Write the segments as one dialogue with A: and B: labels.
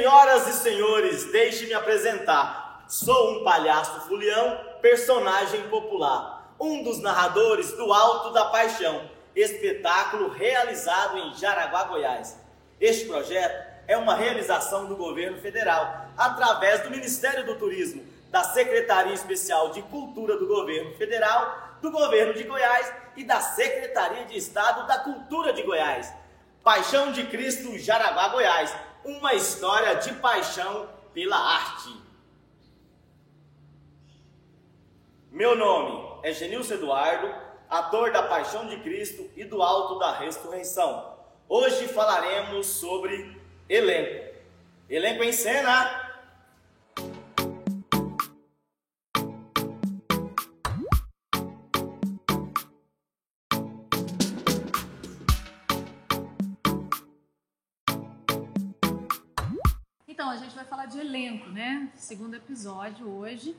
A: Senhoras e senhores, deixe-me apresentar. Sou um palhaço fulião, personagem popular, um dos narradores do Alto da Paixão, espetáculo realizado em Jaraguá, Goiás. Este projeto é uma realização do governo federal, através do Ministério do Turismo, da Secretaria Especial de Cultura do Governo Federal, do Governo de Goiás e da Secretaria de Estado da Cultura de Goiás. Paixão de Cristo, Jaraguá, Goiás. Uma história de paixão pela arte. Meu nome é Genilson Eduardo, ator da Paixão de Cristo e do Alto da Ressurreição. Hoje falaremos sobre elenco. Elenco em cena!
B: Então, a gente vai falar de elenco, né? Segundo episódio hoje.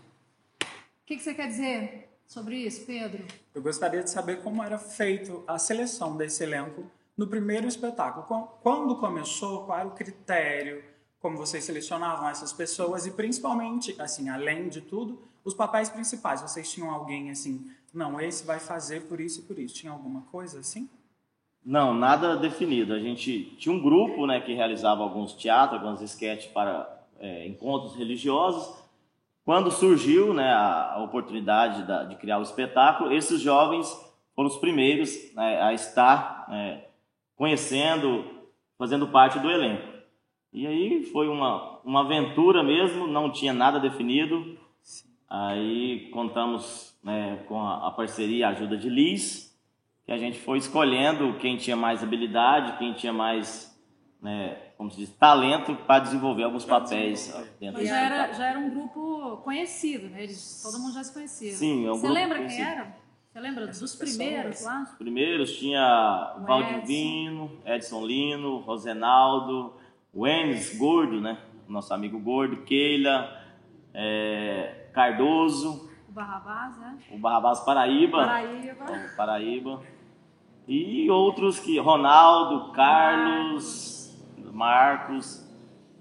B: O que você quer dizer sobre isso, Pedro?
C: Eu gostaria de saber como era feito a seleção desse elenco no primeiro espetáculo. Quando começou, qual era o critério, como vocês selecionavam essas pessoas e principalmente, assim, além de tudo, os papéis principais. Vocês tinham alguém assim, não, esse vai fazer por isso e por isso. Tinha alguma coisa assim?
A: Não, nada definido. A gente tinha um grupo, né, que realizava alguns teatros, alguns esquetes para encontros religiosos. Quando surgiu, né, a oportunidade de criar o espetáculo, esses jovens foram os primeiros, né, a estar conhecendo, fazendo parte do elenco. E aí foi uma aventura mesmo, não tinha nada definido. Aí contamos, né, com a parceria e a ajuda de Liz, que a gente foi escolhendo quem tinha mais habilidade, quem tinha mais, né, como se diz, talento para desenvolver alguns papéis dentro do espetáculo.
B: Já era um grupo conhecido, né? Todo mundo já se conhecia.
A: Sim, é um
B: Você
A: grupo
B: lembra
A: conhecido.
B: quem era? Você lembra dos primeiros lá?
A: Os primeiros tinha Valdivino, Edson Lino, Rosenaldo, o Enes Gordo, né? Nosso amigo Gordo, Keila, Cardoso,
B: O Barrabás, né?
A: o Barrabás Paraíba. E outros que Ronaldo, Carlos, Marcos,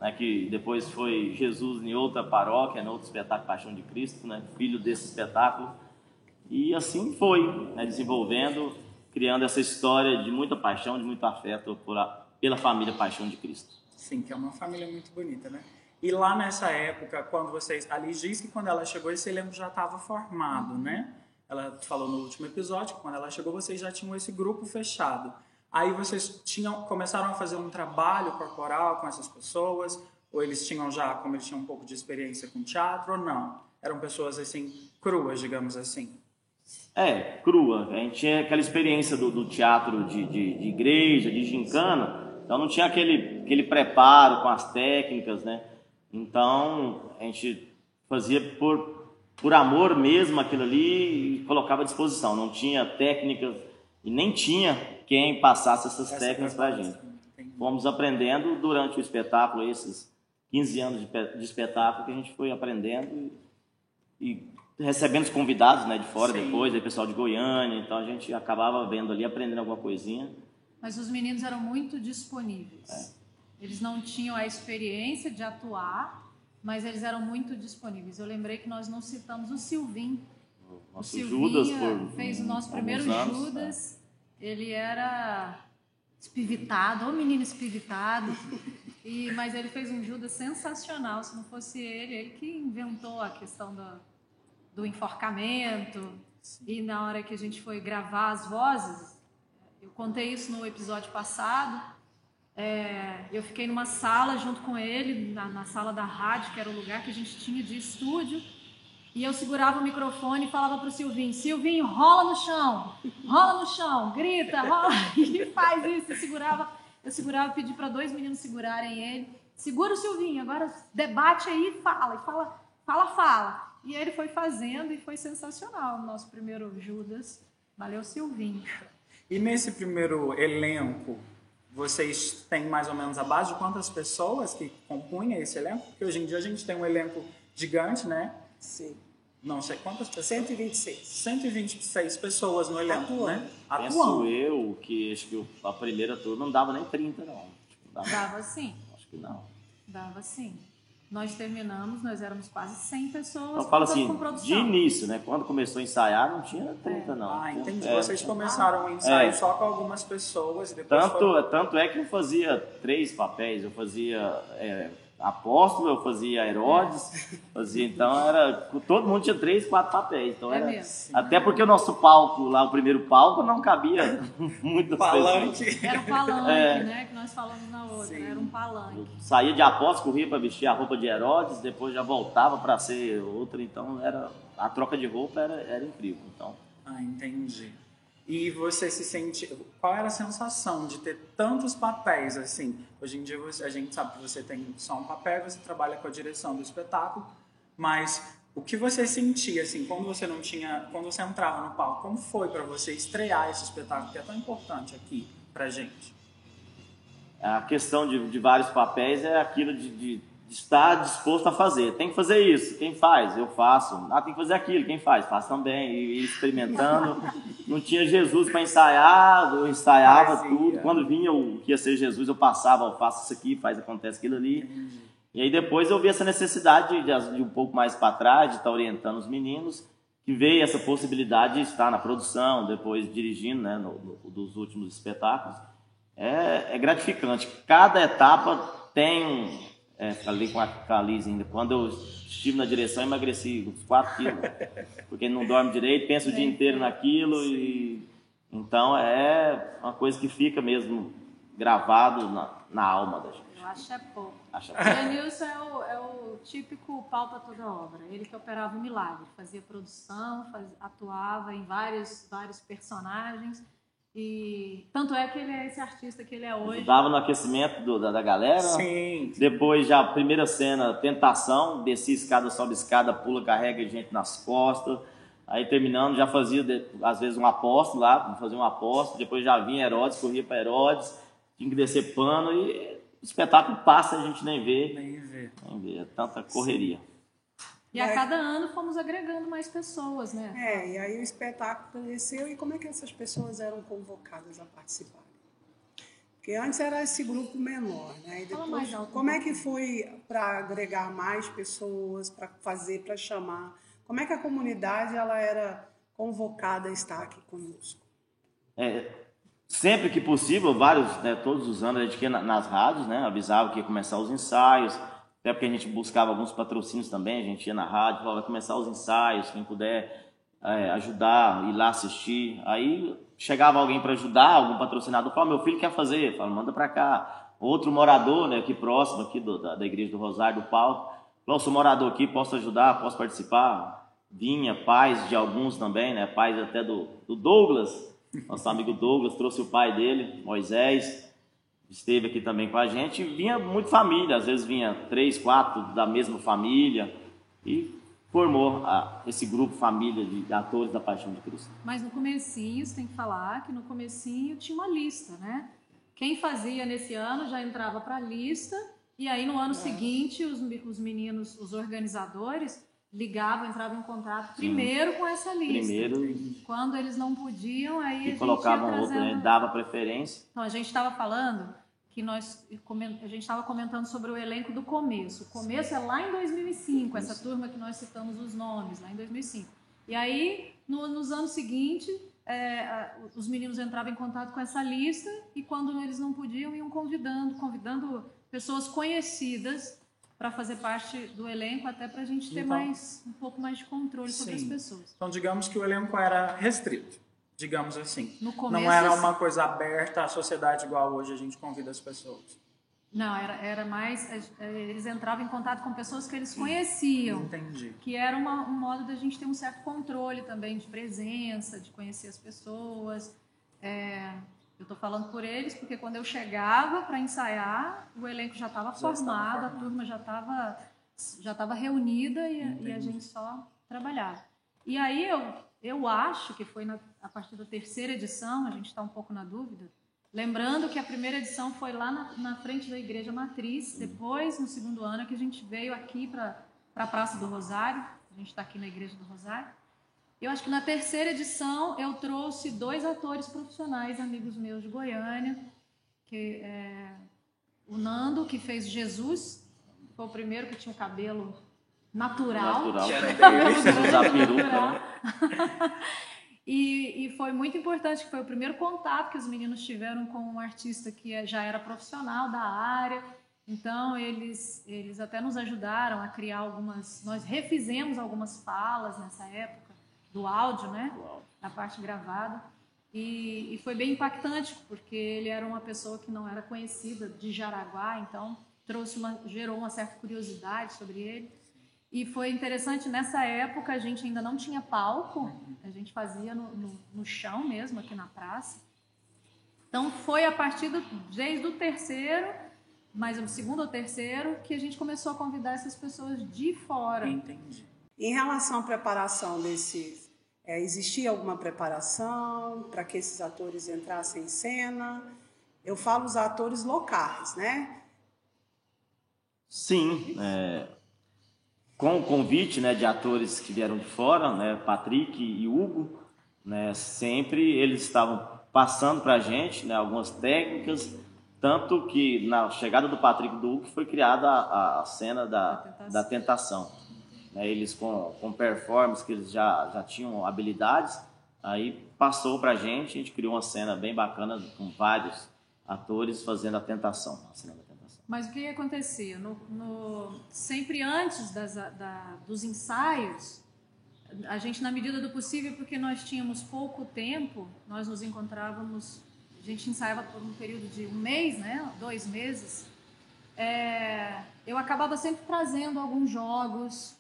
A: né, que depois foi Jesus em outra paróquia, em outro espetáculo Paixão de Cristo, né, filho desse espetáculo. E assim foi, né, desenvolvendo, criando essa história de muita paixão, de muito afeto pela família Paixão de Cristo.
C: Sim, que é uma família muito bonita, né? E lá nessa época, quando vocês... A Liz diz que quando ela chegou, esse elenco já estava formado, né? Ela falou no último episódio que quando ela chegou, vocês já tinham esse grupo fechado. Aí vocês começaram a fazer um trabalho corporal com essas pessoas? Ou eles tinham já, como eles tinham um pouco de experiência com teatro, ou não? Eram pessoas, assim, cruas, digamos assim?
A: Crua. A gente tinha aquela experiência do teatro de igreja, de gincana, então não tinha aquele preparo com as técnicas, né? Então a gente fazia por amor mesmo aquilo ali e colocava à disposição. Não tinha técnicas e nem tinha quem passasse essas técnicas para a gente. Fomos aprendendo durante o espetáculo, esses 15 anos de espetáculo, que a gente foi aprendendo e recebendo os convidados, né, de fora. Sim. Depois, aí pessoal de Goiânia, então a gente acabava vendo ali, aprendendo alguma coisinha.
B: Mas os meninos eram muito disponíveis. Eles não tinham a experiência de atuar, mas eles eram muito disponíveis. Eu lembrei que nós não citamos o Silvinho. O Silvinho fez o nosso primeiro Judas. Ele era espivitado, menino espivitado. Mas ele fez um Judas sensacional. Se não fosse ele que inventou a questão do enforcamento. Sim. E na hora que a gente foi gravar as vozes, eu contei isso no episódio passado. Eu fiquei numa sala junto com ele, na sala da rádio, que era o lugar que a gente tinha de estúdio, e eu segurava o microfone e falava pro Silvinho: Silvinho, rola no chão, grita, rola, e faz isso. Eu segurava, pedi para 2 meninos segurarem ele. Segura o Silvinho, agora debate aí e fala. E ele foi fazendo e foi sensacional o nosso primeiro Judas. Valeu, Silvinho.
C: E nesse primeiro elenco, vocês têm mais ou menos a base de quantas pessoas que compunham esse elenco? Porque hoje em dia a gente tem um elenco gigante, né?
D: Sim.
C: Não sei quantas pessoas.
D: 126.
C: 126 pessoas no elenco, né?
A: Penso eu que acho que a primeira turma não dava nem 30, não.
B: Dava sim.
A: Acho que não.
B: Dava sim. Nós terminamos, nós éramos quase 100 pessoas.
A: Então, fala assim,
B: com produção.
A: de início, né? Quando começou a ensaiar, não tinha 30, não.
C: Ah, entendi.
A: É,
C: Vocês começaram o ensaio só com algumas pessoas e depois
A: tanto é que eu fazia 3 papéis. Eu fazia Apóstolo, eu fazia Herodes, então todo mundo tinha 3, 4 papéis. Então era,
B: mesmo.
A: até porque o nosso palco, lá o primeiro palco, não cabia muitas
C: palanque.
A: pessoas.
B: Era o palanque, né? Que nós falamos na outra.
C: Sim.
B: Era um palanque.
A: Eu saía de Apóstolo, corria para vestir a roupa de Herodes, depois já voltava para ser outra. Então a troca de roupa era incrível. Então,
C: entendi. E você se sente... Qual era a sensação de ter tantos papéis, assim? Hoje em dia a gente sabe que você tem só um papel, você trabalha com a direção do espetáculo, mas o que você sentia, assim, quando você entrava no palco? Como foi para você estrear esse espetáculo que é tão importante aqui pra gente?
A: a questão de vários papéis é aquilo de estar disposto a fazer. Tem que fazer isso, quem faz? Eu faço. Tem que fazer aquilo, quem faz? Faço também. E experimentando. Não tinha Jesus para ensaiar, eu ensaiava tudo. Quando vinha o que ia ser Jesus, eu passava, eu faço isso aqui, acontece aquilo ali. E aí depois eu vi essa necessidade de um pouco mais para trás, de estar orientando os meninos, que veio essa possibilidade de estar na produção, depois dirigindo, né, dos últimos espetáculos. É gratificante. Cada etapa tem falei com a Liz ainda. Quando eu estive na direção, eu emagreci uns 4 quilos. Porque não dorme direito, pensa o dia inteiro naquilo. Então é uma coisa que fica mesmo gravado na alma da gente.
B: Eu acho pouco. O Denilson é o típico pau para toda obra. Ele que operava o milagre. Fazia produção, atuava em vários personagens. E tanto é que ele é esse artista que ele é hoje. Ajudava no aquecimento da galera.
C: Sim.
A: Depois, já a primeira cena, tentação, descia escada, sobe escada, pula, carrega gente nas costas. Aí terminando, já fazia às vezes um apóstolo lá, fazia um apóstolo, depois já vinha Herodes, corria para Herodes, tinha que descer pano e o espetáculo passa, a gente nem vê. Nem vê, é tanta correria. Sim.
B: E a cada ano fomos agregando mais pessoas, né?
D: E aí o espetáculo cresceu. E como é que essas pessoas eram convocadas a participarem? Porque antes era esse grupo menor, né? E depois, como é que foi para agregar mais pessoas, para chamar? Como é que a comunidade ela era convocada a estar aqui conosco?
A: Sempre que possível, todos os anos a gente ia nas rádios, né? Avisava que ia começar os ensaios. Até porque a gente buscava alguns patrocínios também, a gente ia na rádio, falava, vai começar os ensaios, quem puder ajudar, ir lá assistir. Aí chegava alguém para ajudar, algum patrocinador, falava, meu filho quer fazer, fala, manda para cá. Outro morador, né, aqui próximo, aqui da Igreja do Rosário, do palco, falou, sou morador aqui, posso ajudar, posso participar. Vinha pais de alguns também, né, pais até do Douglas, nosso amigo Douglas, trouxe o pai dele, Moisés, esteve aqui também com a gente. Vinha muito família, às vezes vinha 3, 4 da mesma família e formou esse grupo família de atores da Paixão de Cristo.
B: Mas no comecinho, você tem que falar que no comecinho tinha uma lista, né? Quem fazia nesse ano já entrava para a lista e aí no ano seguinte os meninos, os organizadores entravam em contato primeiro com essa lista. Quando eles não podiam, aí a gente
A: colocavam outro, né? Dava preferência.
B: Então, a gente estava falando que a gente estava comentando sobre o elenco do começo. O começo é lá em 2005, essa turma que nós citamos os nomes, lá em 2005. E aí, nos anos seguintes, os meninos entravam em contato com essa lista e quando eles não podiam, iam convidando pessoas conhecidas para fazer parte do elenco, até para a gente ter um pouco mais de controle sobre as pessoas.
C: Então, digamos que o elenco era restrito, digamos assim.
B: No começo,
C: não era uma coisa aberta à sociedade igual hoje a gente convida as pessoas.
B: Não, era mais... Eles entravam em contato com pessoas que eles conheciam.
C: Entendi.
B: Que era um modo da gente ter um certo controle também de presença, de conhecer as pessoas. Eu estou falando por eles porque quando eu chegava para ensaiar, o elenco já estava formado, a turma já estava reunida e a gente só trabalhava. E aí eu acho que foi a partir da 3ª edição, a gente está um pouco na dúvida, lembrando que a primeira edição foi lá na frente da Igreja Matriz, depois, no 2º ano, que a gente veio aqui para a Praça do Rosário, a gente está aqui na Igreja do Rosário. Eu acho que na 3ª edição eu trouxe 2 atores profissionais, amigos meus de Goiânia, o Nando, que fez Jesus, foi o primeiro que tinha o cabelo natural.
A: Usar peruca.
B: E foi muito importante, que foi o primeiro contato que os meninos tiveram com um artista que já era profissional da área. Então, eles até nos ajudaram a criar algumas... Nós refizemos algumas falas nessa época, do áudio, né? Da parte gravada. E foi bem impactante, porque ele era uma pessoa que não era conhecida de Jaraguá, então gerou uma certa curiosidade sobre ele. E foi interessante, nessa época a gente ainda não tinha palco, a gente fazia no chão mesmo, aqui na praça. Então foi a partir desde o terceiro, mas o segundo ou terceiro, que a gente começou a convidar essas pessoas de fora.
C: Entendi.
D: Em relação à preparação existia alguma preparação para que esses atores entrassem em cena? Eu falo os atores locais, né?
A: Sim, com o convite, né, de atores que vieram de fora, né, Patrick e Hugo, né, sempre eles estavam passando para a gente, né, algumas técnicas, tanto que na chegada do Patrick e do Hugo foi criada a cena da tentação. Né, eles com performance, que eles já tinham habilidades, aí passou para a gente criou uma cena bem bacana com vários atores fazendo a tentação, a cena da tentação.
B: Mas o que acontecia? Sempre antes dos ensaios, a gente, na medida do possível, porque nós tínhamos pouco tempo, nós nos encontrávamos, a gente ensaiava por um período de 1 mês, né? 2 meses. Eu acabava sempre trazendo alguns jogos,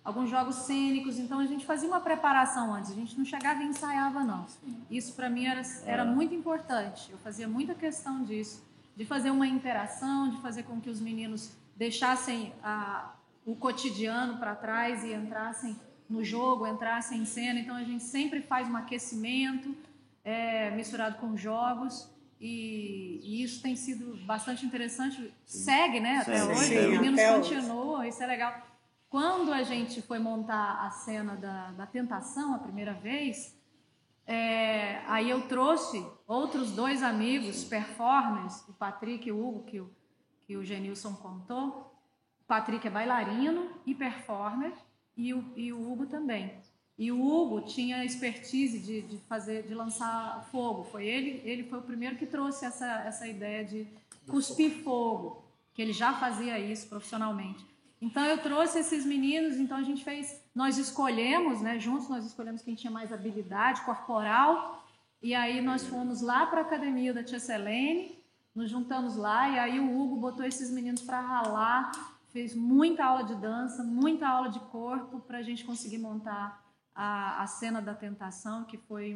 B: alguns jogos cênicos, então a gente fazia uma preparação antes, a gente não chegava e ensaiava, não. Isso para mim era muito importante, eu fazia muita questão disso, de fazer uma interação, de fazer com que os meninos deixassem o cotidiano para trás e entrassem no jogo, entrassem em cena. Então a gente sempre faz um aquecimento misturado com jogos, e isso tem sido bastante interessante. Segue, né, até hoje, os meninos continuam, isso é legal. Quando a gente foi montar a cena da tentação a primeira vez, aí eu trouxe outros 2 amigos, performers, o Patrick e o Hugo, que o Genilson contou. O Patrick é bailarino e performer, e o Hugo também. E o Hugo tinha expertise de lançar fogo. Ele foi o primeiro que trouxe essa ideia de cuspir fogo, que ele já fazia isso profissionalmente. Então eu trouxe esses meninos, então a gente nós escolhemos, né, juntos nós escolhemos quem tinha mais habilidade corporal, e aí nós fomos lá para a academia da Tia Selene, nos juntamos lá, e aí o Hugo botou esses meninos para ralar, fez muita aula de dança, muita aula de corpo, para a gente conseguir montar a cena da tentação, que foi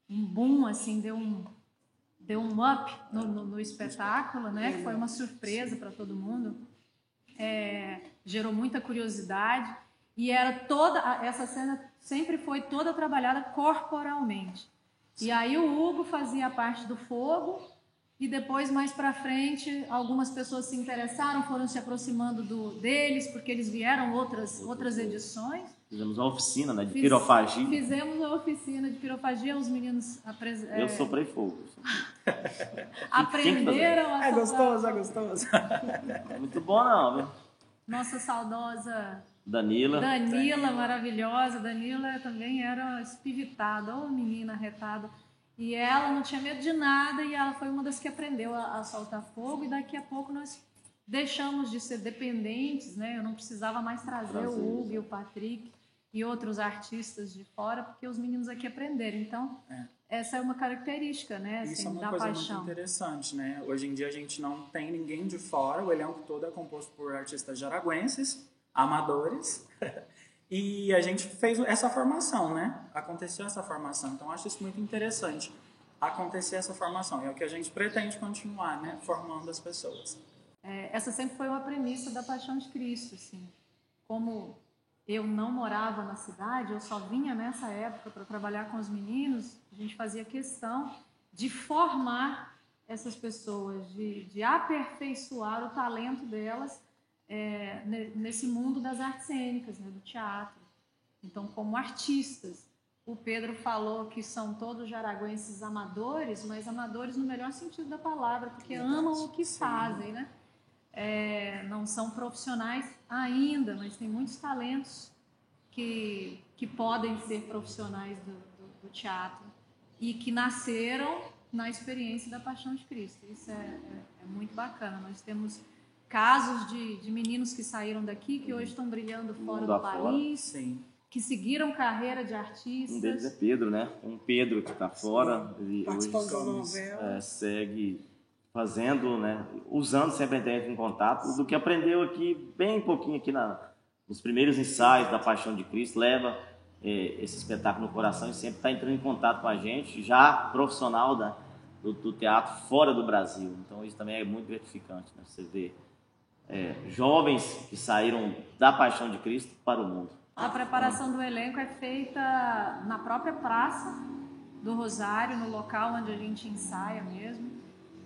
B: um boom, assim, deu um up no espetáculo, né, foi uma surpresa para todo mundo. Gerou muita curiosidade, e essa cena sempre foi toda trabalhada corporalmente. E aí o Hugo fazia a parte do fogo, e depois, mais para frente, algumas pessoas se interessaram, foram se aproximando deles, porque eles vieram outras edições.
A: Fizemos uma oficina, né, de pirofagia.
B: Fizemos uma oficina de pirofagia, os meninos...
A: Eu soprei fogo.
B: Aprenderam a
C: É gostoso.
A: Muito bom, não, viu?
B: Nossa saudosa
A: Danila,
B: maravilhosa. Danila também era espivitada, menina retada. E ela não tinha medo de nada, e ela foi uma das que aprendeu a soltar fogo, e daqui a pouco nós deixamos de ser dependentes, né? Eu não precisava mais trazer o Hugo e o Patrick e outros artistas de fora, porque os meninos aqui aprenderam. Então, essa é uma característica, né, assim,
C: isso é uma
B: da
C: coisa
B: paixão.
C: muito interessante, né? Hoje em dia a gente não tem ninguém de fora, o elenco todo é composto por artistas jaraguenses, amadores, e a gente fez essa formação, né? Aconteceu essa formação, então eu acho isso muito interessante, acontecer essa formação, e é o que a gente pretende continuar, né? Formando as pessoas.
B: Essa sempre foi uma premissa da Paixão de Cristo, assim. Como eu não morava na cidade, eu só vinha nessa época para trabalhar com os meninos, a gente fazia questão de formar essas pessoas, de aperfeiçoar o talento delas nesse mundo das artes cênicas, né, do teatro. Então, como artistas, o Pedro falou que são todos jaraguenses amadores, mas amadores no melhor sentido da palavra, porque amam o que fazem, né? não são profissionais ainda, mas tem muitos talentos que podem ser profissionais do teatro e que nasceram na experiência da Paixão de Cristo. Isso é muito bacana. Nós temos casos de meninos que saíram daqui, que hoje estão brilhando fora do país,
C: sim,
B: que seguiram carreira de artistas.
A: Um deles é Pedro, né? Um Pedro que está fora, ele
D: hoje
A: segue fazendo, né? Usando sempre a internet em contato, do que aprendeu aqui, bem pouquinho aqui nos primeiros ensaios da Paixão de Cristo, leva esse espetáculo no coração e sempre está entrando em contato com a gente, já profissional do teatro fora do Brasil. Então isso também é muito gratificante, né? Você vê jovens que saíram da Paixão de Cristo para o mundo.
B: A preparação do elenco é feita na própria Praça do Rosário, no local onde a gente ensaia mesmo.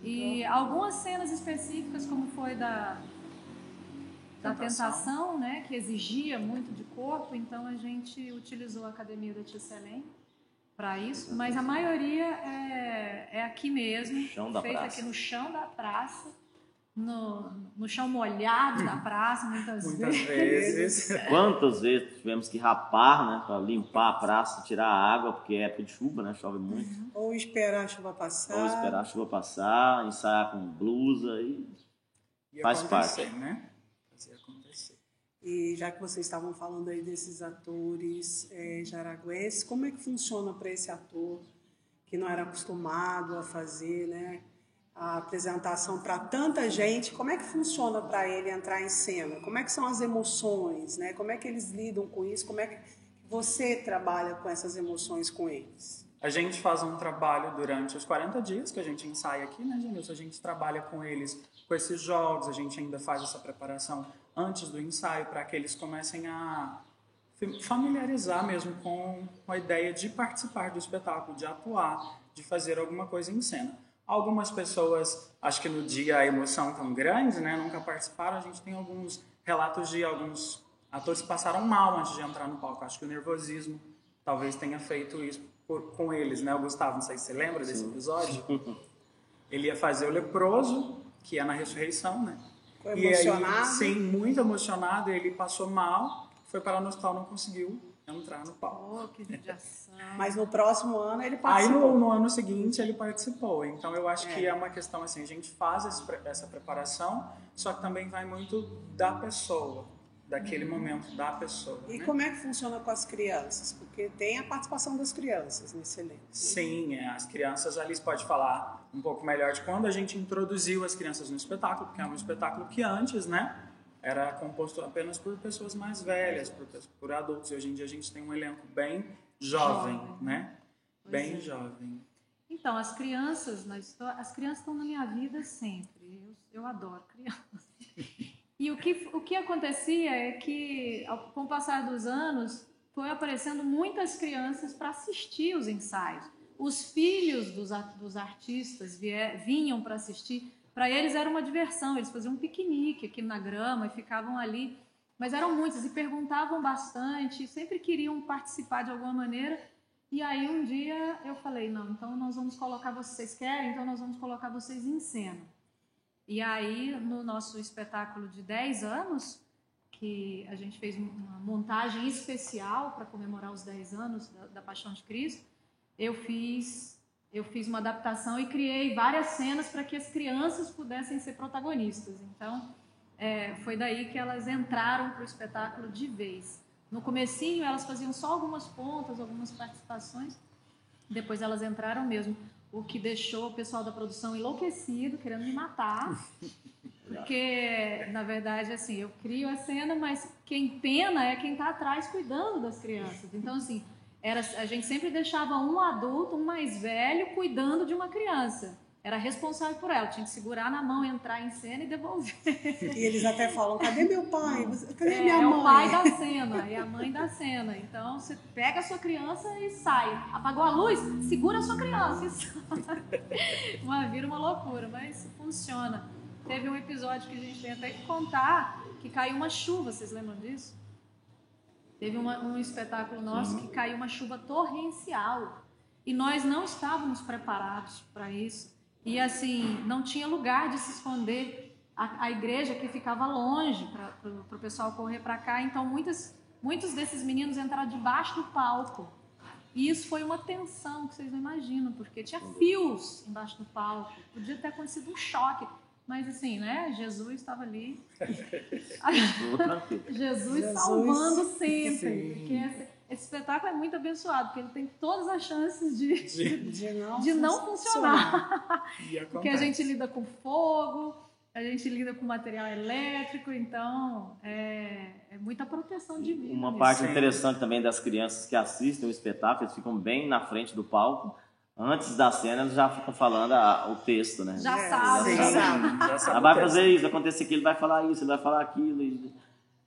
B: E algumas cenas específicas, como foi da tentação, né, que exigia muito de corpo, então a gente utilizou a Academia da Tia Selene para isso, mas a maioria é aqui mesmo, feita aqui no chão da praça, no chão molhado da praça, muitas vezes.
A: Quantas vezes tivemos que rapar, né, para limpar a praça, tirar a água, porque é época de chuva, né, chove muito.
D: Ou esperar a chuva passar.
A: Ensaiar com blusa e faz parte.
C: Né? Fazer acontecer.
D: E já que vocês estavam falando aí desses atores jaraguenses, como é que funciona para esse ator que não era acostumado a fazer, né, a apresentação para tanta gente? Como é que funciona para ele entrar em cena? Como é que são as emoções, né? Como é que eles lidam com isso? Como é que você trabalha com essas emoções com eles?
C: A gente faz um trabalho durante os 40 dias que a gente ensaia aqui, né, Genilson? A gente trabalha com eles, com esses jogos, a gente ainda faz essa preparação antes do ensaio para que eles comecem a familiarizar mesmo com a ideia de participar do espetáculo, de atuar, de fazer alguma coisa em cena. Algumas pessoas, acho que no dia a emoção tão grande, né, nunca participaram. A gente tem alguns relatos de alguns atores que passaram mal antes de entrar no palco. Acho que o nervosismo talvez tenha feito isso com eles, né? O Gustavo, não sei se você lembra desse episódio. Ele ia fazer o leproso, que é na ressurreição, né?
D: Foi emocionado?
C: Aí, sim, muito emocionado. Ele passou mal, foi parar no hospital, não conseguiu entrar no palco.
B: Oh, que judiação.
D: Mas no próximo ano ele
C: Aí
D: participou.
C: no ano seguinte ele participou. Então eu acho que é uma questão assim, a gente faz essa preparação, só que também vai muito da pessoa, daquele momento da pessoa.
D: E
C: né?
D: como é que funciona com as crianças? Porque tem a participação das crianças nesse elenco.
C: Sim, as crianças, a Alice pode falar um pouco melhor de quando a gente introduziu as crianças no espetáculo, porque é um espetáculo que antes, né, era composto apenas por pessoas mais velhas, por adultos. E hoje em dia a gente tem um elenco bem jovem, né? Bem jovem.
B: Então, as crianças estão na minha vida sempre. Eu adoro crianças. E o que acontecia é que, com o passar dos anos, foi aparecendo muitas crianças para assistir os ensaios. Os filhos dos artistas vinham para assistir. Para eles era uma diversão, eles faziam um piquenique aqui na grama e ficavam ali. Mas eram muitos e perguntavam bastante, sempre queriam participar de alguma maneira. E aí um dia eu falei, não, então nós vamos colocar vocês querem? Então nós vamos colocar vocês em cena. E aí no nosso espetáculo de 10 anos, que a gente fez uma montagem especial para comemorar os 10 anos da Paixão de Cristo, eu fiz uma adaptação e criei várias cenas para que as crianças pudessem ser protagonistas. Então, foi daí que elas entraram para o espetáculo de vez. No comecinho, elas faziam só algumas pontas, algumas participações. Depois, elas entraram mesmo. O que deixou o pessoal da produção enlouquecido, querendo me matar. Porque, na verdade, assim, eu crio a cena, mas quem pena é quem está atrás cuidando das crianças. Então, assim, a gente sempre deixava um adulto, um mais velho, cuidando de uma criança. Era responsável por ela, tinha que segurar na mão, entrar em cena e devolver.
D: E eles até falam, cadê meu pai? Cadê minha mãe?
B: É o pai da cena e a mãe da cena. Então, você pega a sua criança e sai. Apagou a luz? Segura a sua criança e sai. Vira uma loucura, mas funciona. Teve um episódio que a gente tem até que contar, que caiu uma chuva, vocês lembram disso? Teve um espetáculo nosso que caiu uma chuva torrencial. E nós não estávamos preparados para isso. E assim, não tinha lugar de se esconder. a igreja que ficava longe para o pessoal correr para cá, então muitos desses meninos entraram debaixo do palco. E isso foi uma tensão que vocês não imaginam, porque tinha fios embaixo do palco, podia ter acontecido um choque. Mas assim, né? Jesus estava ali. Jesus salvando sempre. Porque esse espetáculo é muito abençoado, porque ele tem todas as chances de não funcionar. Porque a gente lida com fogo, a gente lida com material elétrico, então é muita proteção divina.
A: Uma parte interessante também das crianças que assistem o espetáculo, eles ficam bem na frente do palco. Antes da cena, eles já ficam falando o texto, né?
B: Já sabe.
A: Ela vai fazer isso, acontecer aquilo, ele vai falar isso, ele vai falar aquilo.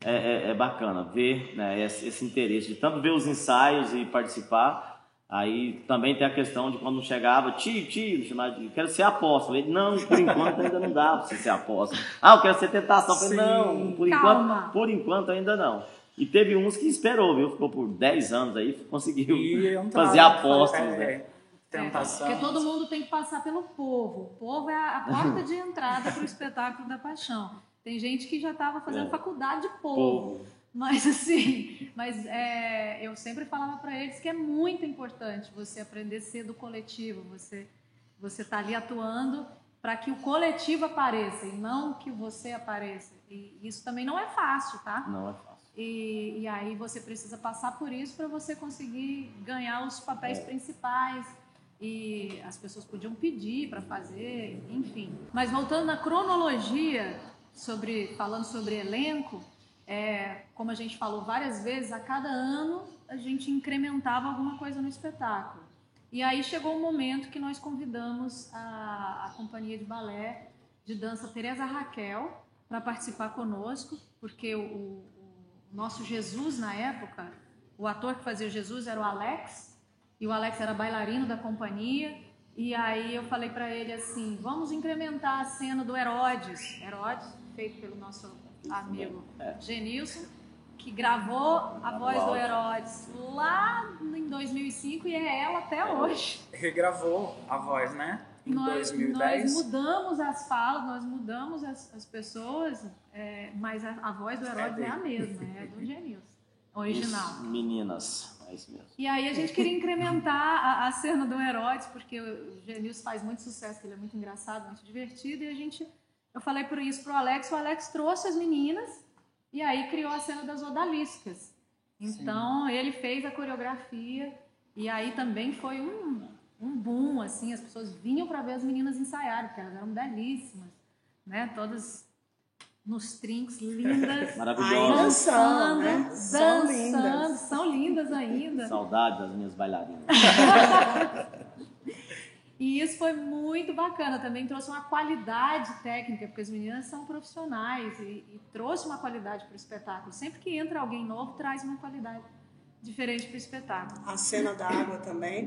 A: É bacana ver, né, esse interesse de tanto ver os ensaios e participar. Aí também tem a questão de quando chegava, tio, chamava de, quero ser apóstolo. Ele, não, por enquanto ainda não dá para você ser apóstolo. Eu quero ser tentação. Eu falei, não, por enquanto ainda não. E teve uns que esperou, viu? Ficou por 10 anos aí, conseguiu fazer apóstolos, né?
C: Tentação.
B: Porque todo mundo tem que passar pelo povo. O povo é a porta de entrada para o espetáculo da paixão. Tem gente que já estava fazendo faculdade de povo. Mas assim, eu sempre falava para eles que é muito importante você aprender a ser do coletivo. Você tá ali atuando para que o coletivo apareça e não que você apareça. E isso também não é fácil, tá?
A: Não é fácil.
B: E aí você precisa passar por isso para você conseguir ganhar os papéis principais. E as pessoas podiam pedir para fazer, enfim. Mas voltando na cronologia, falando sobre elenco, como a gente falou várias vezes, a cada ano a gente incrementava alguma coisa no espetáculo. E aí chegou um momento que nós convidamos a companhia de balé de dança Teresa Raquel para participar conosco, porque o nosso Jesus na época, o ator que fazia o Jesus era o Alex, e o Alex era bailarino da companhia, e aí eu falei para ele assim, vamos incrementar a cena do Herodes, feito pelo nosso amigo Genilson, que gravou a voz do Herodes lá em 2005 e é ela até hoje.
C: Regravou a voz, né? Em 2010.
B: Nós mudamos as falas, nós mudamos as pessoas, mas a voz do Herodes é a mesma, é do Genilson, original.
A: Meninas. É isso mesmo.
B: E aí a gente queria incrementar a cena do Herodes, porque o Genilson faz muito sucesso, ele é muito engraçado, muito divertido, e eu falei por isso pro Alex, o Alex trouxe as meninas e aí criou a cena das odaliscas. Então ele fez a coreografia e aí também foi um boom, assim, as pessoas vinham para ver as meninas ensaiarem, porque elas eram belíssimas, né? Todas nos trinks, lindas,
A: maravilhosas,
B: dançando, são lindas ainda.
A: Saudade das minhas bailarinas.
B: E isso foi muito bacana, também trouxe uma qualidade técnica, porque as meninas são profissionais e trouxe uma qualidade para o espetáculo. Sempre que entra alguém novo, traz uma qualidade diferente para o espetáculo.
D: A cena da água também,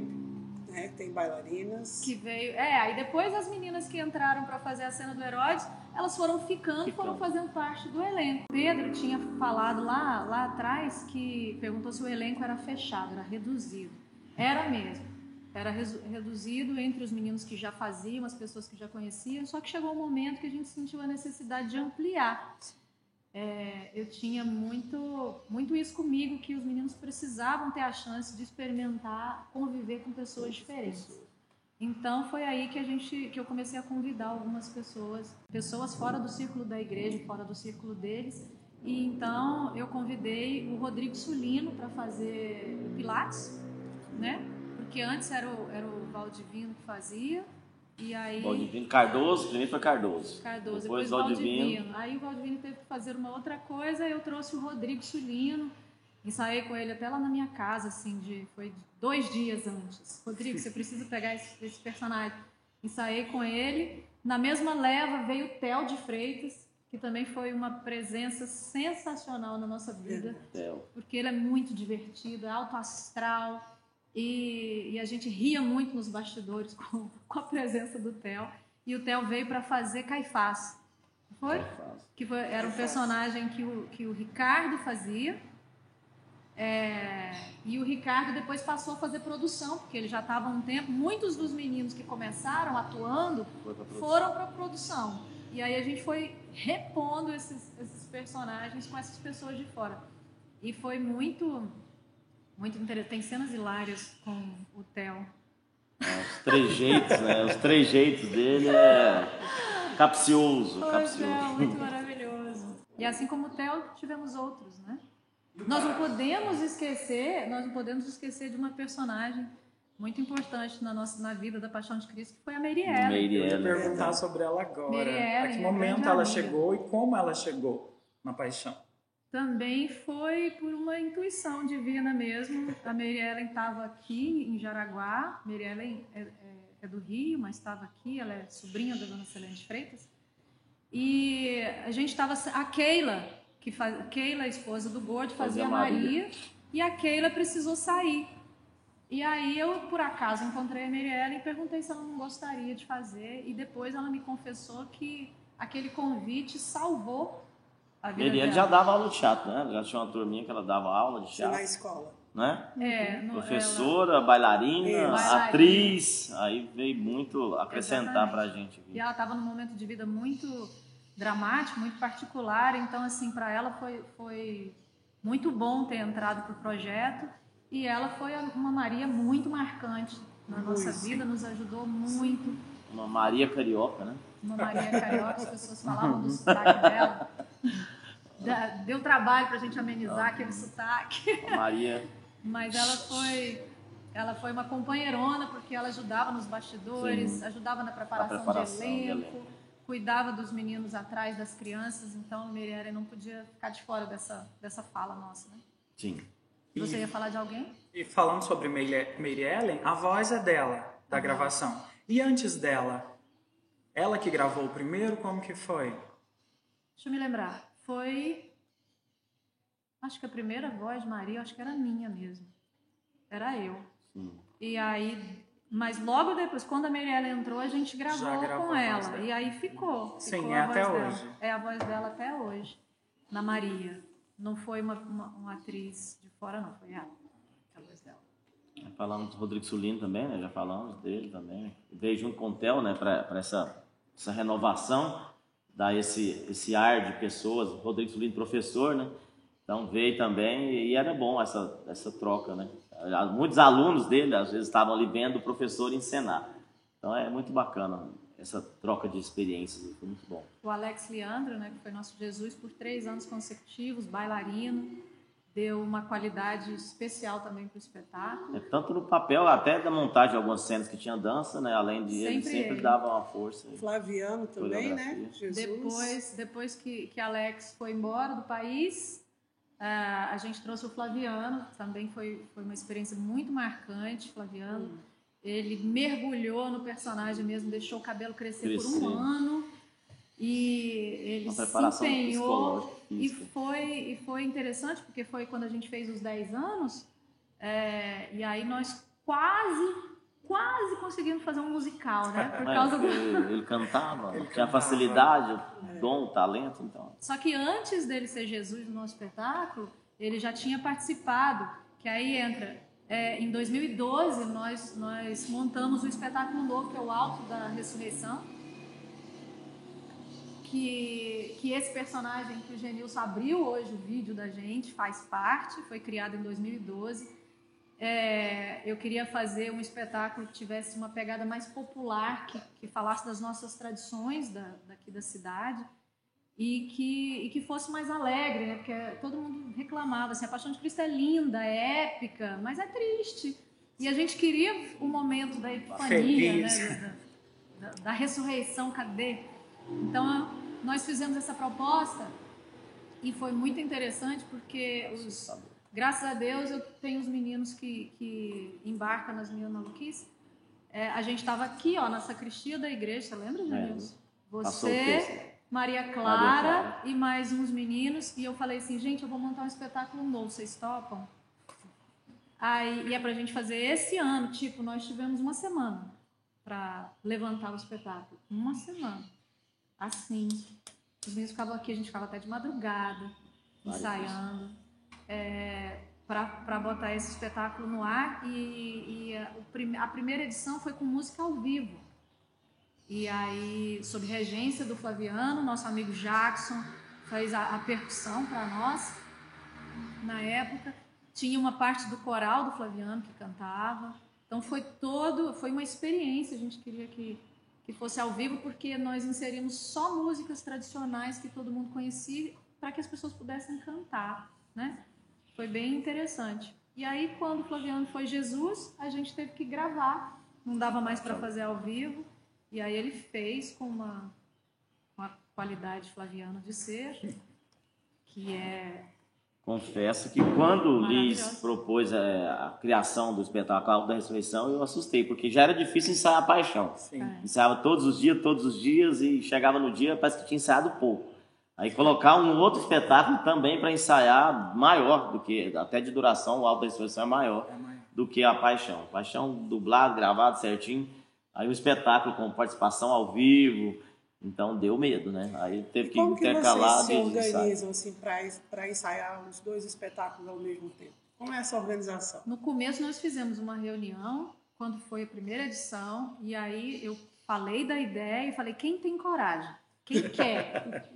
D: né? Tem bailarinas.
B: Que veio. Aí depois as meninas que entraram para fazer a cena do Herodes, elas foram foram fazendo parte do elenco. Pedro tinha falado lá atrás que perguntou se o elenco era fechado, era reduzido. Era mesmo. Era reduzido entre os meninos que já faziam, as pessoas que já conheciam, só que chegou um momento que a gente sentiu a necessidade de ampliar. Eu tinha muito isso comigo, que os meninos precisavam ter a chance de experimentar, conviver com pessoas diferentes. Então foi aí que eu comecei a convidar algumas pessoas fora do círculo da igreja, fora do círculo deles. E então eu convidei o Rodrigo Sulino para fazer Pilates, né? Porque antes era o Valdivino que fazia, e aí...
A: Valdivino, Cardoso, primeiro foi Cardoso.
B: Depois Valdivino. Aí o Valdivino teve que fazer uma outra coisa, eu trouxe o Rodrigo Sulino, ensaiei com ele até lá na minha casa, assim, foi 2 dias antes. Rodrigo, você precisa pegar esse personagem. Ensaiei com ele, na mesma leva veio o Theo de Freitas, que também foi uma presença sensacional na nossa vida, porque ele é muito divertido, é alto astral, e a gente ria muito nos bastidores com a presença do Theo. E o Theo veio para fazer Caifás. Era um personagem que o Ricardo fazia. E o Ricardo depois passou a fazer produção, porque ele já estava há um tempo. Muitos dos meninos que começaram atuando foram para a produção. E aí a gente foi repondo esses personagens com essas pessoas de fora. E foi muito interessante. Tem cenas hilárias com o Theo.
A: Os trejeitos, né? Os trejeitos dele é capcioso.
B: Muito maravilhoso. E assim como o Theo, tivemos outros, né? Nós não podemos esquecer de uma personagem muito importante na vida da Paixão de Cristo, que foi a Mary Ellen.
C: Eu ia perguntar sobre ela agora.
B: Mary Ellen,
C: a que momento ela chegou e como ela chegou na Paixão?
B: Também foi por uma intuição divina mesmo. A Mary Ellen estava aqui em Jaraguá. Mary Ellen é do Rio, mas estava aqui. Ela é sobrinha da dona Celene de Freitas. E a gente estava... A Keila, Keila, a esposa do Gordo, fazia Maria. E a Keila precisou sair. E aí eu, por acaso, encontrei a Mary Ellen e perguntei se ela não gostaria de fazer. E depois ela me confessou que aquele convite salvou a vida dela.
A: Ele já dava aula de teatro, né? Já tinha uma turminha que ela dava aula de teatro.
D: Na escola.
A: Né? Professora, bailarina, atriz. Aí veio muito acrescentar pra gente.
B: E ela estava num momento de vida muito dramático, muito particular. Então, assim, para ela foi muito bom ter entrado pro projeto. E ela foi uma Maria muito marcante na nossa vida, nos ajudou muito.
A: Uma Maria carioca, né?
B: Uma Maria carioca, as pessoas falavam do sotaque dela. Deu trabalho pra gente amenizar aquele sotaque.
A: Maria.
B: Mas ela foi uma companheirona, porque ela ajudava nos bastidores, sim, ajudava na preparação de elenco, cuidava dos meninos atrás das crianças. Então, a Mary Ellen não podia ficar de fora dessa fala nossa, né?
A: Sim.
B: Você ia falar de alguém?
C: E falando sobre Mary Ellen, a voz é dela, da gravação. E antes dela, ela que gravou primeiro, como que foi?
B: Deixa eu me lembrar. Foi... Acho que a primeira voz de Maria, acho que era minha mesmo. Era eu.
A: Sim.
B: E aí... Mas logo depois, quando a Mary Ellen entrou, a gente gravou com ela. E aí ficou.
C: Sim, é até hoje.
B: É a voz dela até hoje. Na Maria. Não foi uma atriz de fora, não. Foi a voz dela.
A: Falamos do Rodrigo Sulino também, né? Já falamos dele também. Veio junto com o Theo, né? Para essa renovação, dar esse ar de pessoas. Rodrigo Sulino, professor, né? Então veio também e era bom essa troca, né? Muitos alunos dele, às vezes, estavam ali vendo o professor encenar. Então é muito bacana essa troca de experiências, foi muito bom.
B: O Alex Leandro, né, que foi nosso Jesus por 3 anos consecutivos, bailarino, deu uma qualidade especial também para o espetáculo.
A: Tanto no papel, até da montagem de algumas cenas que tinha dança, né, além de ele sempre dava uma força.
D: Flaviano também, né? Jesus.
B: Depois que Alex foi embora do país, a gente trouxe o Flaviano, também foi uma experiência muito marcante, Flaviano. Ele mergulhou no personagem mesmo, deixou o cabelo crescer por 1 ano e ele se empenhou e foi interessante porque foi quando a gente fez os 10 anos e aí nós quase conseguimos fazer um musical, né? Por causa
A: ele cantava, tinha facilidade, o dom, o talento, então.
B: Só que antes dele ser Jesus no nosso espetáculo, ele já tinha participado, que aí entra... em 2012, nós montamos um espetáculo novo, que é o Alto da Ressurreição, que esse personagem que o Genilson abriu hoje o vídeo da gente, faz parte, foi criado em 2012. Eu queria fazer um espetáculo que tivesse uma pegada mais popular, que falasse das nossas tradições daqui da cidade, e que fosse mais alegre, né? Porque todo mundo reclamava assim, a Paixão de Cristo é linda, é épica, mas é triste. E a gente queria o momento da epifania, né? da ressurreição, cadê? Então, nós fizemos essa proposta e foi muito interessante porque, graças a Deus, eu tenho os meninos que embarcam nas minhas maluquices. A gente estava aqui, ó, na sacristia da igreja, você lembra, Janilson? Você... Maria Clara e mais uns meninos, e eu falei assim, gente, eu vou montar um espetáculo novo, vocês topam? E é pra gente fazer esse ano, tipo, nós tivemos 1 semana para levantar o espetáculo, 1 semana, assim, os meninos ficavam aqui, a gente ficava até de madrugada, ensaiando, para botar esse espetáculo no ar, e a primeira edição foi com música ao vivo. E aí, sob regência do Flaviano, nosso amigo Jackson fez a percussão para nós. Na época, tinha uma parte do coral do Flaviano que cantava. Então foi uma experiência, a gente queria que fosse ao vivo, porque nós inserimos só músicas tradicionais que todo mundo conhecia, para que as pessoas pudessem cantar, né? Foi bem interessante. E aí, quando o Flaviano foi Jesus, a gente teve que gravar, não dava mais para fazer ao vivo, e aí ele fez com uma qualidade flaviana de ser, que é...
A: Confesso que quando Liz propôs a criação do espetáculo da Ressurreição, eu assustei, porque já era difícil ensaiar a Paixão. Ensaiava todos os dias, e chegava no dia, parece que tinha ensaiado pouco. Aí colocar um outro espetáculo também para ensaiar maior do que, até de duração, o Alto da Ressurreição é maior do que a Paixão. Paixão dublado, gravado certinho, aí o espetáculo com participação ao vivo... Então deu medo, né? Aí teve que intercalar.
D: Como que vocês se organizam assim, para ensaiar os dois espetáculos ao mesmo tempo? Como é essa organização?
B: No começo nós fizemos uma reunião, quando foi a primeira edição, e aí eu falei da ideia e falei, quem tem coragem? Quem quer?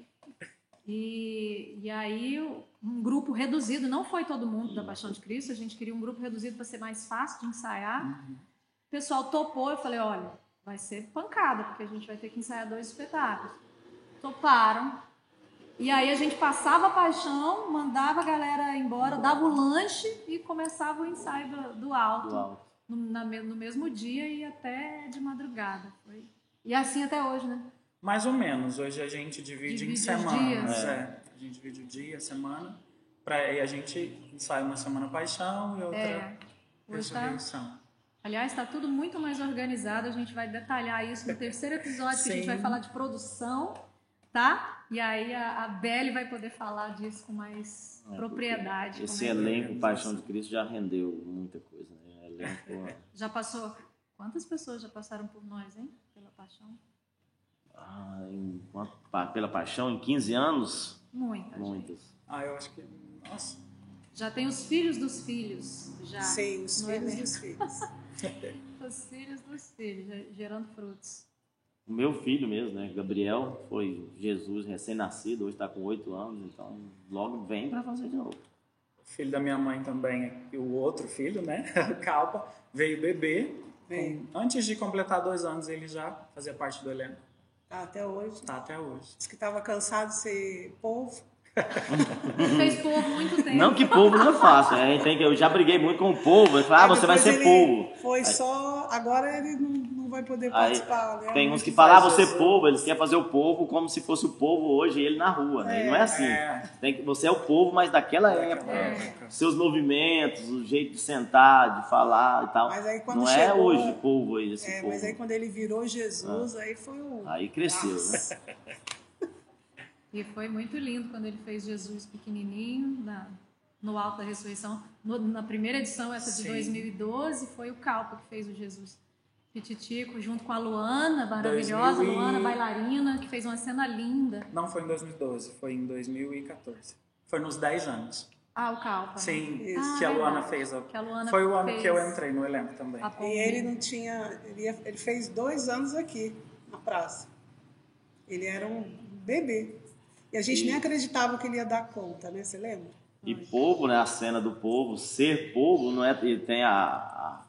B: E aí um grupo reduzido, não foi todo mundo da Paixão de Cristo, a gente queria um grupo reduzido para ser mais fácil de ensaiar. O pessoal topou, eu falei, olha... vai ser pancada, porque a gente vai ter que ensaiar 2 espetáculos. Toparam. E aí a gente passava a Paixão, mandava a galera embora, dava o lanche e começava o ensaio do alto. No mesmo dia e até de madrugada. E assim até hoje, né?
C: Mais ou menos. Hoje a gente divide em semanas. A gente divide o dia, a semana. E a gente ensaia uma semana Paixão e outra Ressurreição.
B: Aliás, está tudo muito mais organizado, a gente vai detalhar isso no terceiro episódio, que a gente vai falar de produção, tá? E aí a Belle vai poder falar disso com mais propriedade.
A: Esse elenco Paixão de Cristo já rendeu muita coisa, né? Elenco...
B: Já passou... Quantas pessoas já passaram por nós, hein? Pela Paixão?
A: Pela Paixão, em 15 anos?
B: Muitas.
C: Eu acho que... Nossa...
B: Já tem os filhos dos filhos. Já.
D: Sim, os filhos dos filhos.
B: Os filhos dos filhos, gerando frutos.
A: O meu filho mesmo, né? Gabriel, foi Jesus recém-nascido, hoje está com 8 anos, então logo vem para fazer de novo.
C: O filho da minha mãe também, o outro filho, né? O Calpa, veio bebê. Antes de completar 2 anos, ele já fazia parte do elenco.
D: Tá até hoje?
C: Tá até hoje.
D: Diz que estava cansado de ser povo.
B: Fez povo muito tempo.
A: Não que povo não é fácil, né? Eu já briguei muito com o povo. Ele falou, você vai ser povo.
D: Foi só. Agora ele não vai poder participar, né?
A: Tem uns que falam, você é povo, eles querem fazer o povo como se fosse o povo hoje e ele na rua, né? Não é assim. Você é o povo, mas daquela época. Seus movimentos, o jeito de sentar, de falar e tal.
D: Mas aí, quando
A: não
D: chegou,
A: é hoje o povo aí, esse povo.
D: Mas aí quando ele virou Jesus, aí foi o.
A: Aí cresceu, né?
B: E foi muito lindo quando ele fez Jesus pequenininho, no Alto da Ressurreição. Na primeira edição, essa de 2012, foi o Calpa que fez o Jesus Pititico, junto com a Luana, maravilhosa, Luana, bailarina, que fez uma cena linda.
C: Não foi em 2012, foi em 2014. Foi nos 10 anos.
B: O Calpa.
C: Sim, que a Luana fez. Foi o ano que eu entrei no elenco também.
D: E ele não tinha... Ele fez 2 anos aqui, na praça. Ele era um bebê. E a gente nem acreditava que ele ia dar conta, né? Você lembra?
A: E povo, né? A cena do povo, ser povo, não é? E tem a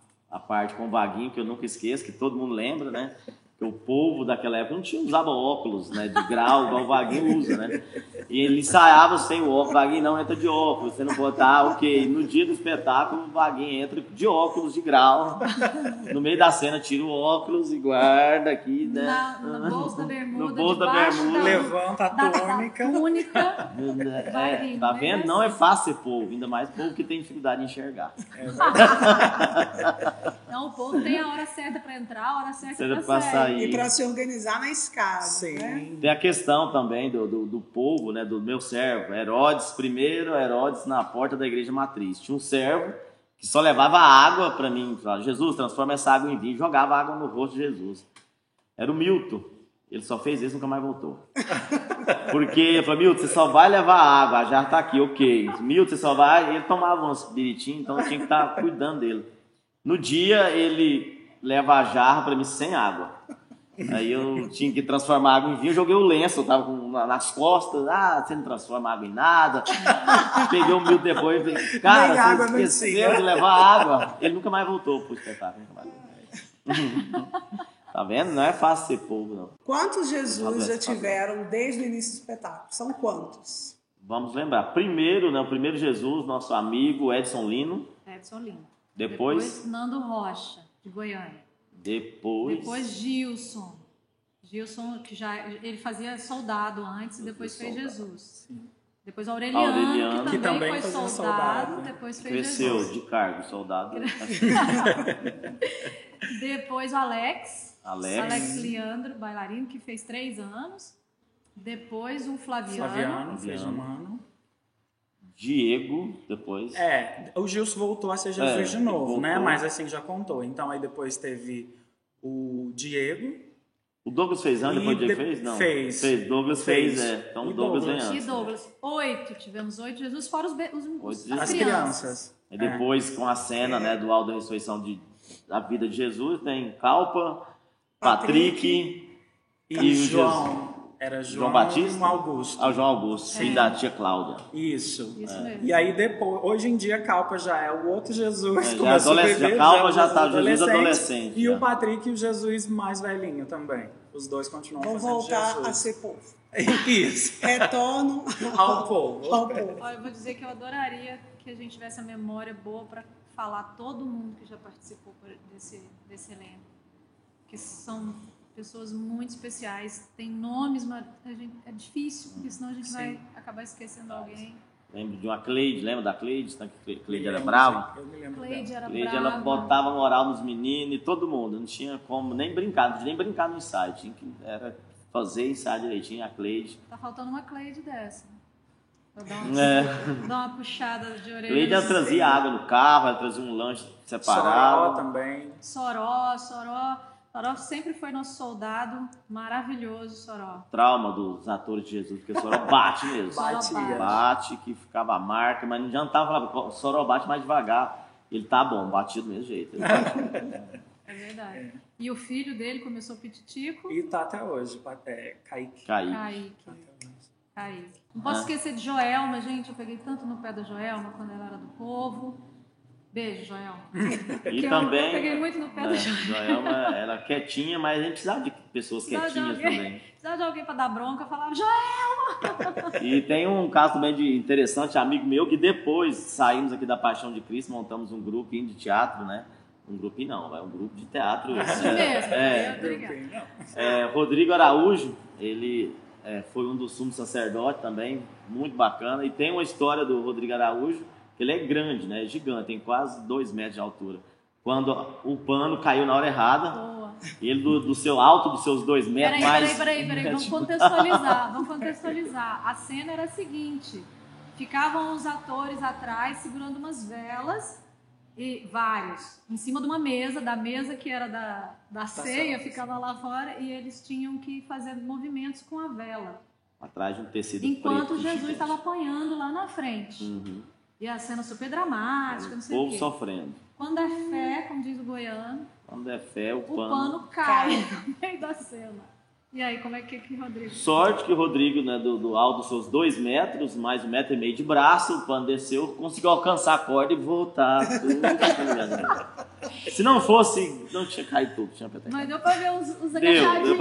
A: parte com o Vaguinho, que eu nunca esqueço, que todo mundo lembra, né? Que o povo daquela época não usava óculos, né? De grau, igual o Vaguinho usa, né? E ele ensaiava sem o óculos. O Vaguinho não entra de óculos, você não botar, ok. No dia do espetáculo, o Vaguinho entra de óculos de grau. No meio da cena, tira o óculos e guarda aqui, né?
B: No bolso da bermuda.
A: No bolso da bermuda.
C: Levanta a túnica.
A: Tá vendo? Não é fácil ser povo, ainda mais povo que tem dificuldade de enxergar.
B: Não, o povo tem a hora certa para entrar, a hora certa
A: para sair.
D: E para se organizar na escada.
C: Sim.
D: Né?
A: Tem a questão também do povo, né, do meu servo. Herodes na porta da igreja matriz. Tinha um servo que só levava água para mim. Falava, Jesus, transforma essa água em vinho. Jogava água no rosto de Jesus. Era o Milton. Ele só fez isso e nunca mais voltou. Porque eu falei, Milton, você só vai levar água, a jarra tá aqui, ok. Milton, você só vai... Ele tomava uns biritinhos, então eu tinha que estar cuidando dele. No dia, ele leva a jarra para mim sem água. Aí eu tinha que transformar água em vinho, eu joguei o lenço, eu tava nas costas, você não transforma água em nada. Peguei um minuto depois e falei, cara, você esqueceu de levar água. Ele nunca mais voltou pro espetáculo. Tá vendo? Não é fácil ser povo, não.
D: Quantos Jesus já tiveram desde o início do espetáculo? São quantos?
A: Vamos lembrar. Primeiro, né, o primeiro Jesus, nosso amigo Edson Lino.
B: Edson Lino.
A: Depois
B: Nando Rocha, de Goiânia.
A: Depois
B: Gilson. Gilson, que ele fazia soldado antes e depois fez Jesus. Sim. Depois Aureliano, que também foi soldado, depois fez
A: cresceu
B: Jesus.
A: de cargo, soldado.
B: Depois o Alex Leandro, bailarino, que fez 3 anos. Depois o Flaviano
C: fez um ano.
A: Diego, depois.
C: O Gilson voltou a ser Jesus de novo, né? Mas assim, já contou. Então aí depois teve o Diego.
A: O Douglas fez antes, depois o Diego fez? Não. Fez. Douglas fez. Então o Douglas vem antes.
B: E Douglas. 8, tivemos 8 Jesus, fora
C: as crianças.
A: E depois, com a cena né, do Alto da Ressurreição da vida de Jesus, tem Calpa, Patrick e
C: João. Era João
A: Batista?
C: João Augusto.
A: O João Augusto, filho da tia Cláudia.
C: Isso
B: mesmo.
C: E aí depois, hoje em dia, Calpa já é o outro Jesus.
A: Calpa já está Jesus adolescente.
C: E o Patrick e o Jesus mais velhinho também. Os dois continuam
D: fazendo Jesus. Vão voltar a ser povo.
C: Isso.
D: Retorno
C: ao povo.
B: Olha, eu vou dizer que eu adoraria que a gente tivesse a memória boa para falar todo mundo que já participou desse elenco. Que são pessoas muito especiais, tem nomes, mas é difícil, porque senão a gente vai acabar esquecendo alguém.
A: Lembro de uma Cleide, lembra da Cleide? Cleide era brava?
C: Eu me lembro
B: Cleide era
A: Cleide,
B: brava.
A: ela botava moral nos meninos e todo mundo, não tinha como nem brincar no ensaio, tinha que fazer ensaio direitinho, a Cleide.
B: Tá faltando uma Cleide dessa. Dar uma puxada de orelha.
A: Cleide, ela trazia água no carro, ela trazia um lanche separado.
C: Soró também.
B: Soró sempre foi nosso soldado, maravilhoso, Soró.
A: Trauma dos atores de Jesus, porque o Soró bate mesmo. Bate, que ficava a marca, mas não adiantava falar, o Soró bate mais devagar. Ele tá bom, batido do mesmo jeito.
B: É verdade. E o filho dele começou pititico.
C: E tá até hoje, Kaique.
B: Não posso esquecer de Joelma, gente, eu peguei tanto no pé da Joelma quando ela era do povo. Beijo, Joelma.
A: E também,
B: eu peguei muito no pé da
A: Joelma era quietinha, mas a gente precisava de pessoas quietinhas também.
B: Precisava de alguém para dar bronca, falava, Joelma!
A: E tem um caso também de interessante, amigo meu, que depois saímos aqui da Paixão de Cristo, montamos um grupinho de teatro, né? Um grupinho não, é um grupo de teatro.
B: Isso mesmo,
A: Rodrigo Araújo, ele foi um dos sumos sacerdotes também, muito bacana. E tem uma história do Rodrigo Araújo, ele é grande, né? É gigante, tem quase 2 metros de altura. Quando o pano caiu na hora errada, ele do seu alto, dos seus 2 metros
B: Peraí, vamos contextualizar. A cena era a seguinte, ficavam os atores atrás segurando umas velas, e vários, em cima de uma mesa, da mesa que era da ceia, ficava lá fora, e eles tinham que fazer movimentos com a vela.
A: Atrás de um tecido
B: enquanto
A: preto,
B: Jesus estava apanhando lá na frente. E a cena super dramática, não sei o quê.
A: O povo sofrendo.
B: Quando é fé, como diz o goiano,
A: quando é fé, o
B: pano cai no meio da cena. E aí, como é que Rodrigo...
A: Sorte que o Rodrigo, né, do alto dos seus 2 metros, mais 1,5 metro de braço, o pano desceu, conseguiu alcançar a corda e voltar. Se não fosse, não tinha caído tudo.
B: Mas deu pra ver os agachadinhos.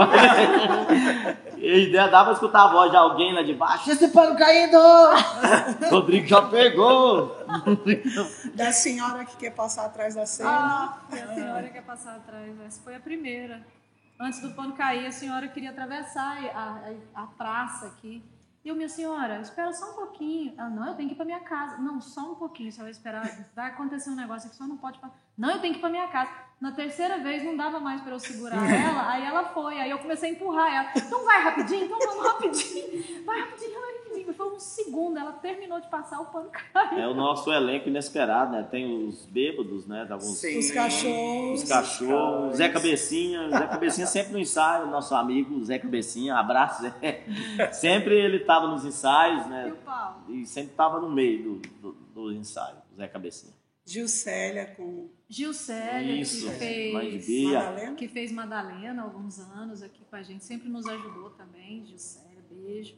A: E a ideia dava pra escutar a voz de alguém lá de baixo. Esse pano caindo! Rodrigo já pegou!
D: Da senhora que quer passar atrás da cena.
B: A senhora que quer passar atrás. Essa foi a primeira. Antes do pano cair, a senhora queria atravessar a praça aqui. E eu, minha senhora, espera só um pouquinho. Ela, não, eu tenho que ir para minha casa. Não, só um pouquinho, você vai esperar. Vai acontecer um negócio aqui, só não pode... Não, eu tenho que ir para minha casa. Na terceira vez, não dava mais para eu segurar ela. Aí ela foi. Aí eu comecei a empurrar ela. Então vai rapidinho, então vamos rapidinho. Vai rapidinho. Foi um segundo, ela terminou de passar, o pano caiu.
A: É o nosso elenco inesperado, né? Tem os bêbados, né?
D: Os cachorros.
A: Os cachorros. Zé Cabecinha. Zé Cabecinha sempre no ensaio, nosso amigo Zé Cabecinha. Abraço, Zé. Sempre ele estava nos ensaios, né?
B: E o Paulo?
A: E sempre estava no meio do ensaio, o Zé Cabecinha.
D: Gilcélia com...
B: Gilcélia,
A: Isso, mãe de
B: fez,
A: Bia.
D: Madalena.
B: que fez Madalena há alguns anos aqui com a gente, sempre nos ajudou também. Gilcélia, beijo.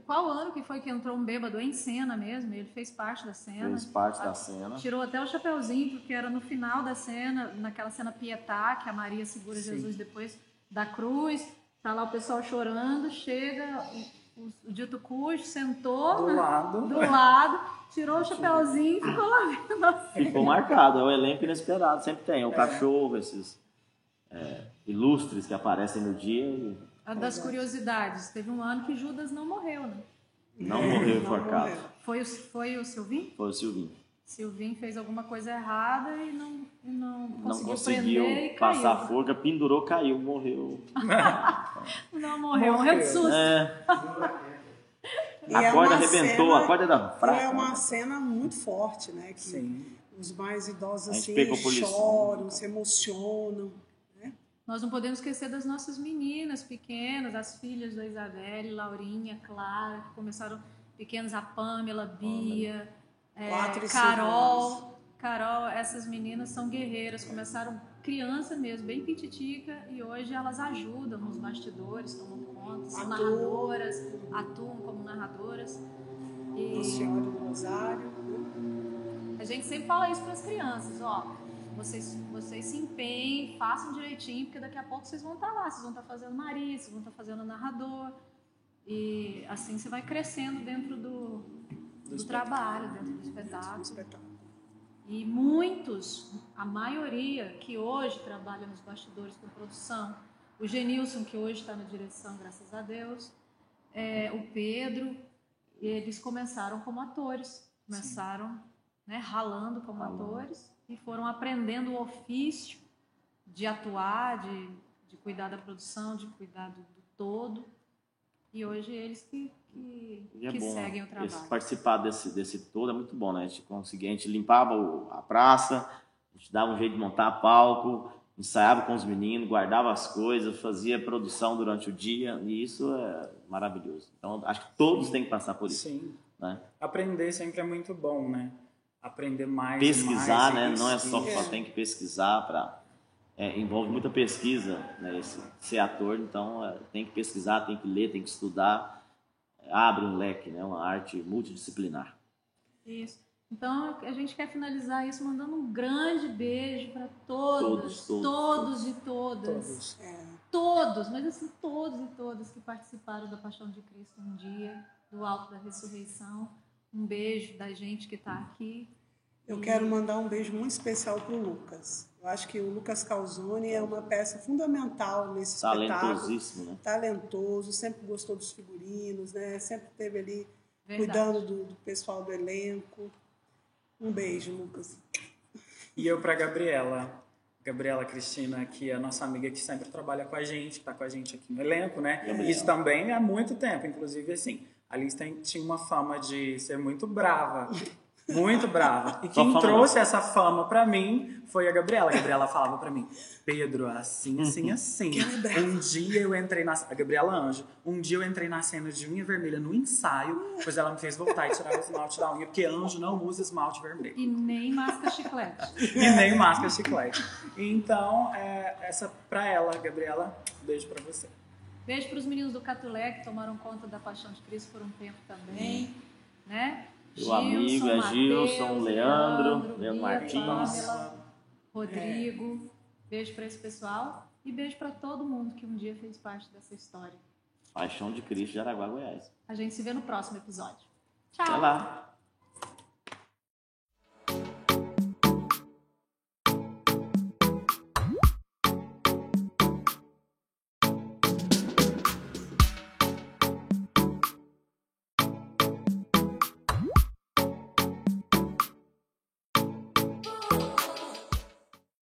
B: Qual ano que foi que entrou um bêbado em cena mesmo? Ele fez parte da cena.
A: Fez parte da cena.
B: Tirou até o chapeuzinho, porque era no final da cena, naquela cena Pietá, que a Maria segura Jesus depois da cruz. Tá lá o pessoal chorando, chega o dito cujo, sentou do lado, tirou o chapeuzinho e ficou lá vendo a cena.
A: Ficou marcado, é o elenco inesperado, sempre tem. O cachorro, esses ilustres que aparecem no dia.
B: Uma das curiosidades, teve um ano que Judas não morreu, né?
A: Não morreu
D: não
A: enforcado.
D: morreu.
B: Foi o Silvinho?
A: Foi o Silvinho.
B: Silvinho fez alguma coisa errada e não
A: Não
B: conseguiu
A: conseguiu
B: prender e
A: passar a
B: caiu.
A: forca, pendurou, caiu, morreu.
B: Não morreu de susto.
D: E
A: A
D: é
A: corda
D: uma
A: arrebentou,
D: cena-
A: a corda da fraca.
D: É uma cena muito forte, né? Que
C: Sim.
D: os mais idosos
A: A gente
D: assim
A: pegou por lição.
D: choram, se emocionam.
B: Nós não podemos esquecer das nossas meninas pequenas, as filhas da Isabelle, Laurinha, Clara, que começaram pequenas, a Pamela, Bia,
D: 4 e 5
B: Carol. Carol, essas meninas são guerreiras, começaram criança mesmo, bem pititica, e hoje elas ajudam nos bastidores, tomam conta, são narradoras, atuam como narradoras. E
D: A Senhora do Rosário.
B: a gente sempre fala isso para as crianças, ó, vocês se empenhem, façam direitinho, porque daqui a pouco vocês vão estar lá, vocês vão estar fazendo Maria, vocês vão estar fazendo narrador, e assim você vai crescendo dentro do trabalho, dentro do espetáculo. E muitos, a maioria que hoje trabalha nos bastidores com produção, o Genilson, que hoje está na direção, graças a Deus, o Pedro, eles começaram como atores, começaram ralando como atores e foram aprendendo o ofício de atuar, de cuidar da produção, de cuidar do todo. E hoje eles que seguem o trabalho.
A: Participar desse todo é muito bom, né? A gente limpava a praça, a gente dava um jeito de montar palco, ensaiava com os meninos, guardava as coisas, fazia produção durante o dia, e isso é maravilhoso. Então, acho que todos têm que passar por isso.
C: Sim.
A: Né?
C: Aprender sempre é muito bom, né? Aprender mais
A: Pesquisar,
C: e mais,
A: né? Não é só
C: isso.
A: tem que pesquisar envolve muita pesquisa, né? Ser ator, então tem que pesquisar, tem que ler, tem que estudar, abre um leque, né? Uma arte multidisciplinar.
B: Isso. Então a gente quer finalizar isso mandando um grande beijo para todos e todas, todos, mas assim todos e todas que participaram da Paixão de Cristo um dia, do Alto da Ressurreição. Um beijo da gente que está aqui.
D: Eu quero mandar um beijo muito especial para o Lucas. Eu acho que o Lucas Calzone é uma peça fundamental nesse espetáculo.
A: Talentosíssimo, né?
D: Talentoso, sempre gostou dos figurinos, né? Sempre esteve ali
B: Verdade.
D: cuidando do pessoal do elenco. Um beijo, Lucas.
C: E eu para Gabriela Cristina, que é a nossa amiga que sempre trabalha com a gente, está com a gente aqui no elenco, né?
A: Gabriela.
C: Isso também há muito tempo, inclusive assim. A Liz tinha uma fama de ser muito brava. Muito brava. E quem trouxe essa fama pra mim foi a Gabriela. A Gabriela falava pra mim, Pedro, assim. Um dia eu entrei a Gabriela Anjo. Um dia eu entrei na cena de unha vermelha no ensaio, pois ela me fez voltar e tirar o esmalte da unha, porque anjo não usa esmalte vermelho.
B: E nem masca chiclete.
C: E nem masca chiclete. Então, essa pra ela, Gabriela, beijo pra você.
B: Beijo para os meninos do Catulé que tomaram conta da Paixão de Cristo por um tempo também, né?
A: Meu amigo é Gilson, Leandro
B: Bia,
A: Martins.
B: Pamela, Rodrigo. Beijo para esse pessoal e beijo para todo mundo que um dia fez parte dessa história.
A: Paixão de Cristo de Araguá, Goiás.
B: A gente se vê no próximo episódio. Tchau!
A: Até lá!